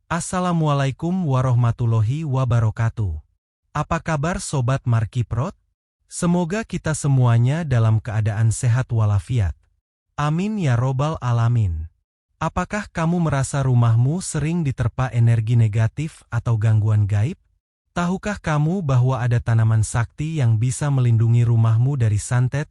Assalamualaikum warahmatullahi wabarakatuh. Apa kabar Sobat Markiprot? Semoga kita semuanya dalam keadaan sehat walafiat. Amin ya robbal alamin. Apakah kamu merasa rumahmu sering diterpa energi negatif atau gangguan gaib? Tahukah kamu bahwa ada tanaman sakti yang bisa melindungi rumahmu dari santet,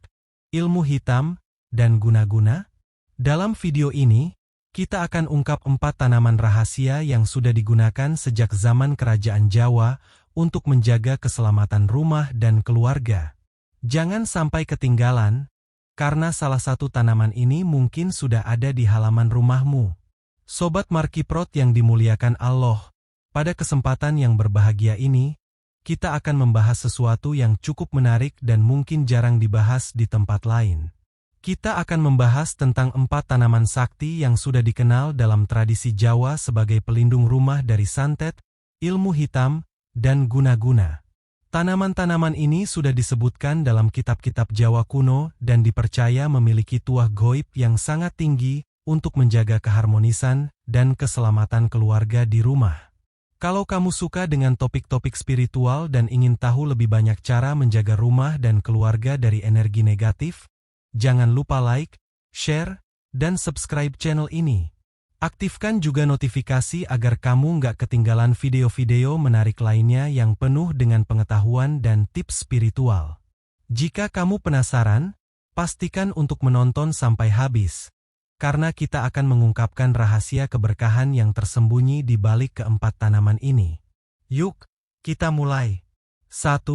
ilmu hitam, dan guna-guna? Dalam video ini, kita akan ungkap 4 tanaman rahasia yang sudah digunakan sejak zaman Kerajaan Jawa untuk menjaga keselamatan rumah dan keluarga. Jangan sampai ketinggalan, karena salah satu tanaman ini mungkin sudah ada di halaman rumahmu. Sobat Markiprot yang dimuliakan Allah, pada kesempatan yang berbahagia ini, kita akan membahas sesuatu yang cukup menarik dan mungkin jarang dibahas di tempat lain. Kita akan membahas tentang 4 tanaman sakti yang sudah dikenal dalam tradisi Jawa sebagai pelindung rumah dari santet, ilmu hitam, dan guna-guna. Tanaman-tanaman ini sudah disebutkan dalam kitab-kitab Jawa kuno dan dipercaya memiliki tuah goib yang sangat tinggi untuk menjaga keharmonisan dan keselamatan keluarga di rumah. Kalau kamu suka dengan topik-topik spiritual dan ingin tahu lebih banyak cara menjaga rumah dan keluarga dari energi negatif, jangan lupa like, share, dan subscribe channel ini. Aktifkan juga notifikasi agar kamu nggak ketinggalan video-video menarik lainnya yang penuh dengan pengetahuan dan tips spiritual. Jika kamu penasaran, pastikan untuk menonton sampai habis, karena kita akan mengungkapkan rahasia keberkahan yang tersembunyi di balik keempat tanaman ini. Yuk, kita mulai. 1.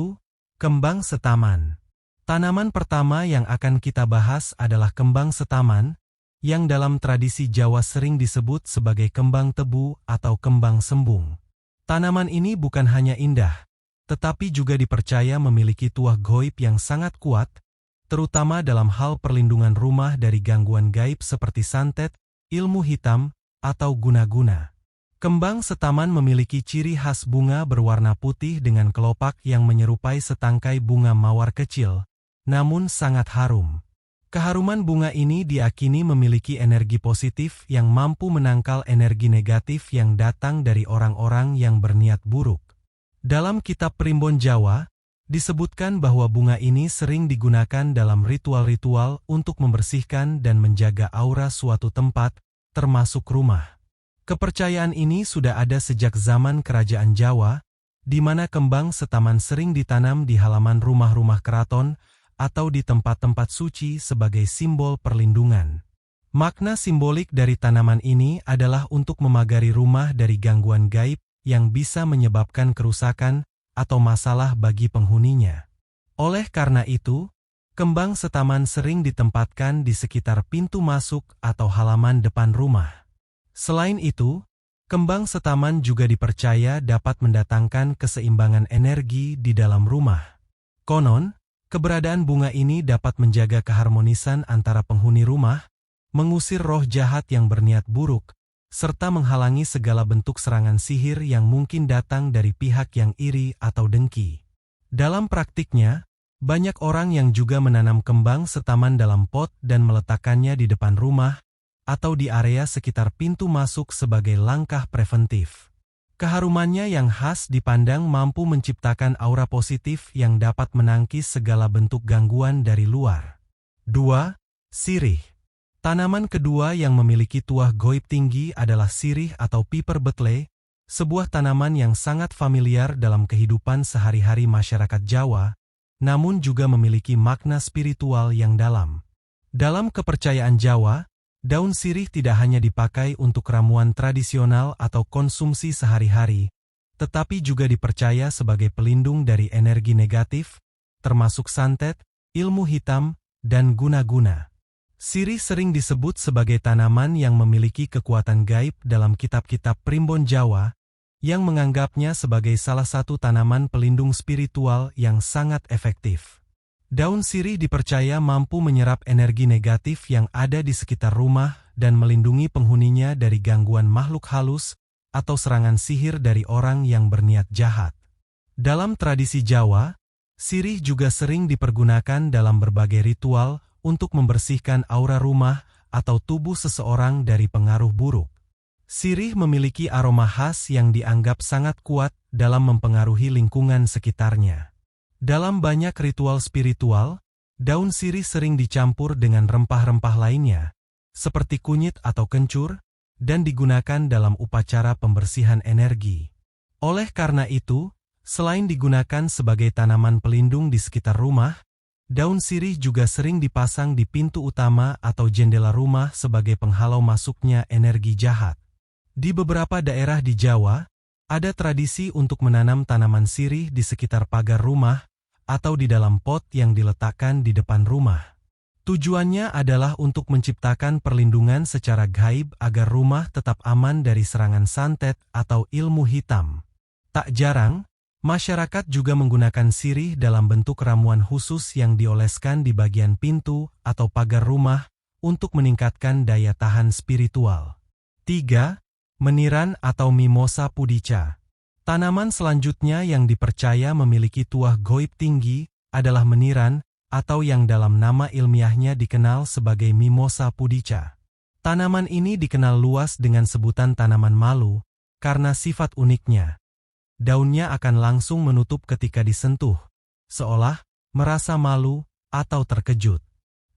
Kembang setaman. Tanaman pertama yang akan kita bahas adalah kembang setaman, yang dalam tradisi Jawa sering disebut sebagai kembang tebu atau kembang sembung. Tanaman ini bukan hanya indah, tetapi juga dipercaya memiliki tuah goib yang sangat kuat, terutama dalam hal perlindungan rumah dari gangguan gaib seperti santet, ilmu hitam, atau guna-guna. Kembang setaman memiliki ciri khas bunga berwarna putih dengan kelopak yang menyerupai setangkai bunga mawar kecil, namun sangat harum. Keharuman bunga ini diyakini memiliki energi positif yang mampu menangkal energi negatif yang datang dari orang-orang yang berniat buruk. Dalam kitab Primbon Jawa, disebutkan bahwa bunga ini sering digunakan dalam ritual-ritual untuk membersihkan dan menjaga aura suatu tempat, termasuk rumah. Kepercayaan ini sudah ada sejak zaman Kerajaan Jawa, di mana kembang setaman sering ditanam di halaman rumah-rumah keraton, atau di tempat-tempat suci sebagai simbol perlindungan. Makna simbolik dari tanaman ini adalah untuk memagari rumah dari gangguan gaib yang bisa menyebabkan kerusakan atau masalah bagi penghuninya. Oleh karena itu, kembang setaman sering ditempatkan di sekitar pintu masuk atau halaman depan rumah. Selain itu, kembang setaman juga dipercaya dapat mendatangkan keseimbangan energi di dalam rumah. Konon, keberadaan bunga ini dapat menjaga keharmonisan antara penghuni rumah, mengusir roh jahat yang berniat buruk, serta menghalangi segala bentuk serangan sihir yang mungkin datang dari pihak yang iri atau dengki. Dalam praktiknya, banyak orang yang juga menanam kembang setaman dalam pot dan meletakkannya di depan rumah atau di area sekitar pintu masuk sebagai langkah preventif. Keharumannya yang khas dipandang mampu menciptakan aura positif yang dapat menangkis segala bentuk gangguan dari luar. 2. Sirih. Tanaman kedua yang memiliki tuah goib tinggi adalah sirih atau piper betle, sebuah tanaman yang sangat familiar dalam kehidupan sehari-hari masyarakat Jawa, namun juga memiliki makna spiritual yang dalam. Dalam kepercayaan Jawa, daun sirih tidak hanya dipakai untuk ramuan tradisional atau konsumsi sehari-hari, tetapi juga dipercaya sebagai pelindung dari energi negatif, termasuk santet, ilmu hitam, dan guna-guna. Sirih sering disebut sebagai tanaman yang memiliki kekuatan gaib dalam kitab-kitab Primbon Jawa, yang menganggapnya sebagai salah satu tanaman pelindung spiritual yang sangat efektif. Daun sirih dipercaya mampu menyerap energi negatif yang ada di sekitar rumah dan melindungi penghuninya dari gangguan makhluk halus atau serangan sihir dari orang yang berniat jahat. Dalam tradisi Jawa, sirih juga sering dipergunakan dalam berbagai ritual untuk membersihkan aura rumah atau tubuh seseorang dari pengaruh buruk. Sirih memiliki aroma khas yang dianggap sangat kuat dalam mempengaruhi lingkungan sekitarnya. Dalam banyak ritual spiritual, daun sirih sering dicampur dengan rempah-rempah lainnya, seperti kunyit atau kencur, dan digunakan dalam upacara pembersihan energi. Oleh karena itu, selain digunakan sebagai tanaman pelindung di sekitar rumah, daun sirih juga sering dipasang di pintu utama atau jendela rumah sebagai penghalau masuknya energi jahat. Di beberapa daerah di Jawa, ada tradisi untuk menanam tanaman sirih di sekitar pagar rumah atau di dalam pot yang diletakkan di depan rumah. Tujuannya adalah untuk menciptakan perlindungan secara gaib agar rumah tetap aman dari serangan santet atau ilmu hitam. Tak jarang, masyarakat juga menggunakan sirih dalam bentuk ramuan khusus yang dioleskan di bagian pintu atau pagar rumah untuk meningkatkan daya tahan spiritual. 3. Meniran atau Mimosa pudica. Tanaman selanjutnya yang dipercaya memiliki tuah goib tinggi adalah meniran, atau yang dalam nama ilmiahnya dikenal sebagai Mimosa pudica. Tanaman ini dikenal luas dengan sebutan tanaman malu, karena sifat uniknya. Daunnya akan langsung menutup ketika disentuh, seolah merasa malu atau terkejut.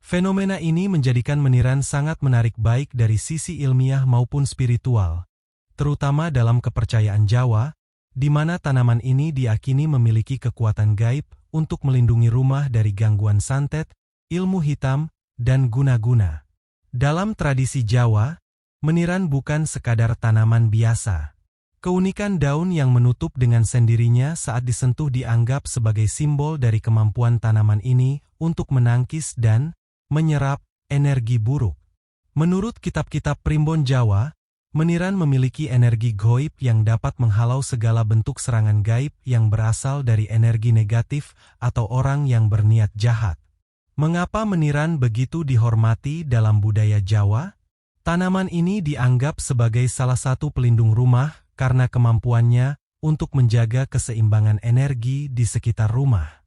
Fenomena ini menjadikan meniran sangat menarik baik dari sisi ilmiah maupun spiritual, terutama dalam kepercayaan Jawa, di mana tanaman ini diyakini memiliki kekuatan gaib untuk melindungi rumah dari gangguan santet, ilmu hitam, dan guna-guna. Dalam tradisi Jawa, meniran bukan sekadar tanaman biasa. Keunikan daun yang menutup dengan sendirinya saat disentuh dianggap sebagai simbol dari kemampuan tanaman ini untuk menangkis dan menyerap energi buruk. Menurut kitab-kitab primbon Jawa, meniran memiliki energi gaib yang dapat menghalau segala bentuk serangan gaib yang berasal dari energi negatif atau orang yang berniat jahat. Mengapa meniran begitu dihormati dalam budaya Jawa? Tanaman ini dianggap sebagai salah satu pelindung rumah karena kemampuannya untuk menjaga keseimbangan energi di sekitar rumah.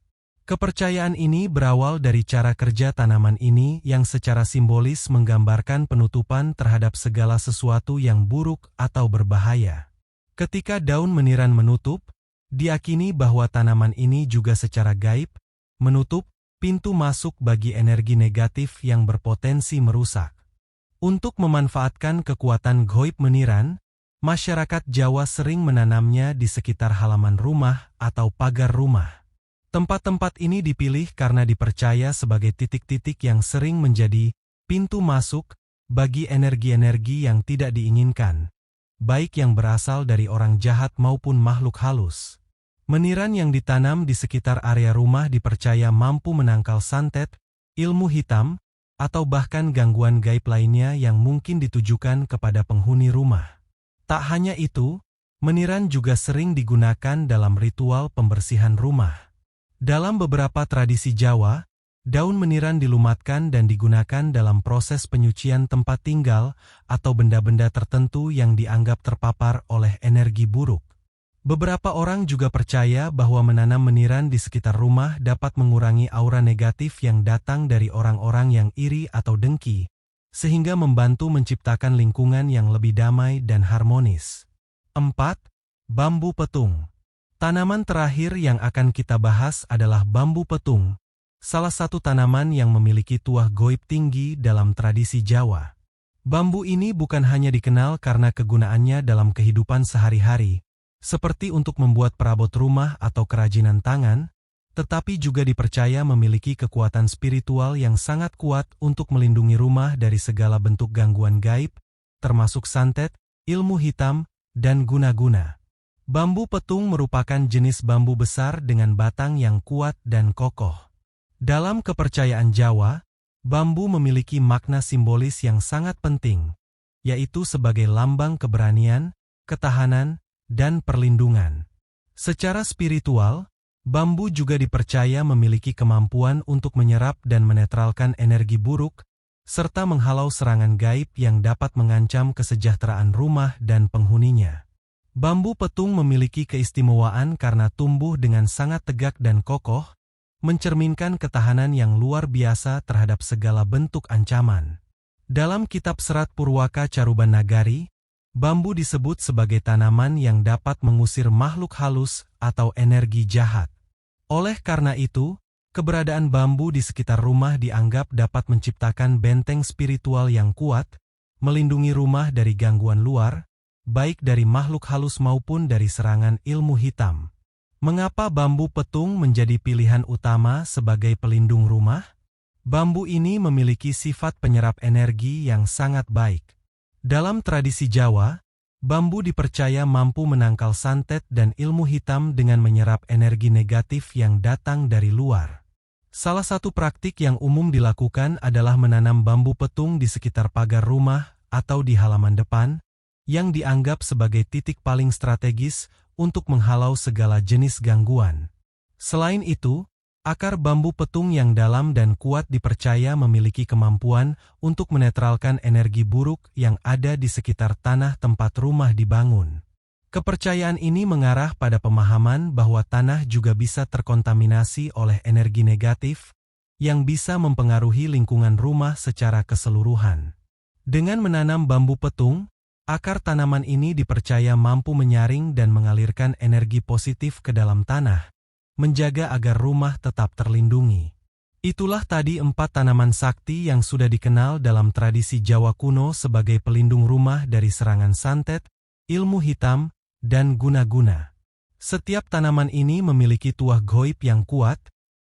Kepercayaan ini berawal dari cara kerja tanaman ini yang secara simbolis menggambarkan penutupan terhadap segala sesuatu yang buruk atau berbahaya. Ketika daun meniran menutup, diakini bahwa tanaman ini juga secara gaib menutup pintu masuk bagi energi negatif yang berpotensi merusak. Untuk memanfaatkan kekuatan gaib meniran, masyarakat Jawa sering menanamnya di sekitar halaman rumah atau pagar rumah. Tempat-tempat ini dipilih karena dipercaya sebagai titik-titik yang sering menjadi pintu masuk bagi energi-energi yang tidak diinginkan, baik yang berasal dari orang jahat maupun makhluk halus. Meniran yang ditanam di sekitar area rumah dipercaya mampu menangkal santet, ilmu hitam, atau bahkan gangguan gaib lainnya yang mungkin ditujukan kepada penghuni rumah. Tak hanya itu, meniran juga sering digunakan dalam ritual pembersihan rumah. Dalam beberapa tradisi Jawa, daun meniran dilumatkan dan digunakan dalam proses penyucian tempat tinggal atau benda-benda tertentu yang dianggap terpapar oleh energi buruk. Beberapa orang juga percaya bahwa menanam meniran di sekitar rumah dapat mengurangi aura negatif yang datang dari orang-orang yang iri atau dengki, sehingga membantu menciptakan lingkungan yang lebih damai dan harmonis. 4. Bambu petung. Tanaman terakhir yang akan kita bahas adalah bambu petung, salah satu tanaman yang memiliki tuah gaib tinggi dalam tradisi Jawa. Bambu ini bukan hanya dikenal karena kegunaannya dalam kehidupan sehari-hari, seperti untuk membuat perabot rumah atau kerajinan tangan, tetapi juga dipercaya memiliki kekuatan spiritual yang sangat kuat untuk melindungi rumah dari segala bentuk gangguan gaib, termasuk santet, ilmu hitam, dan guna-guna. Bambu petung merupakan jenis bambu besar dengan batang yang kuat dan kokoh. Dalam kepercayaan Jawa, bambu memiliki makna simbolis yang sangat penting, yaitu sebagai lambang keberanian, ketahanan, dan perlindungan. Secara spiritual, bambu juga dipercaya memiliki kemampuan untuk menyerap dan menetralkan energi buruk, serta menghalau serangan gaib yang dapat mengancam kesejahteraan rumah dan penghuninya. Bambu petung memiliki keistimewaan karena tumbuh dengan sangat tegak dan kokoh, mencerminkan ketahanan yang luar biasa terhadap segala bentuk ancaman. Dalam kitab Serat Purwaka Caruban Nagari, Bambu disebut sebagai tanaman yang dapat mengusir makhluk halus atau energi jahat. Oleh karena itu, keberadaan bambu di sekitar rumah dianggap dapat menciptakan benteng spiritual yang kuat, melindungi rumah dari gangguan luar, baik dari makhluk halus maupun dari serangan ilmu hitam. Mengapa bambu petung menjadi pilihan utama sebagai pelindung rumah? Bambu ini memiliki sifat penyerap energi yang sangat baik. Dalam tradisi Jawa, bambu dipercaya mampu menangkal santet dan ilmu hitam dengan menyerap energi negatif yang datang dari luar. Salah satu praktik yang umum dilakukan adalah menanam bambu petung di sekitar pagar rumah atau di halaman depan, yang dianggap sebagai titik paling strategis untuk menghalau segala jenis gangguan. Selain itu, akar bambu petung yang dalam dan kuat dipercaya memiliki kemampuan untuk menetralkan energi buruk yang ada di sekitar tanah tempat rumah dibangun. Kepercayaan ini mengarah pada pemahaman bahwa tanah juga bisa terkontaminasi oleh energi negatif yang bisa mempengaruhi lingkungan rumah secara keseluruhan. Dengan menanam bambu petung, akar tanaman ini dipercaya mampu menyaring dan mengalirkan energi positif ke dalam tanah, menjaga agar rumah tetap terlindungi. Itulah tadi 4 tanaman sakti yang sudah dikenal dalam tradisi Jawa kuno sebagai pelindung rumah dari serangan santet, ilmu hitam, dan guna-guna. Setiap tanaman ini memiliki tuah goib yang kuat,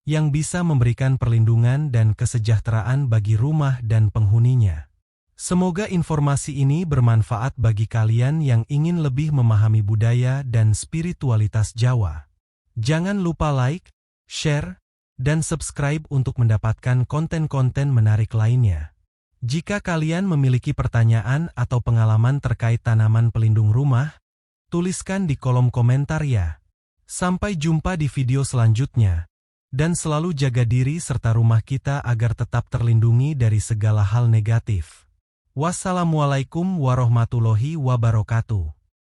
yang bisa memberikan perlindungan dan kesejahteraan bagi rumah dan penghuninya. Semoga informasi ini bermanfaat bagi kalian yang ingin lebih memahami budaya dan spiritualitas Jawa. Jangan lupa like, share, dan subscribe untuk mendapatkan konten-konten menarik lainnya. Jika kalian memiliki pertanyaan atau pengalaman terkait tanaman pelindung rumah, tuliskan di kolom komentar ya. Sampai jumpa di video selanjutnya. Dan selalu jaga diri serta rumah kita agar tetap terlindungi dari segala hal negatif. Wassalamualaikum warahmatullahi wabarakatuh.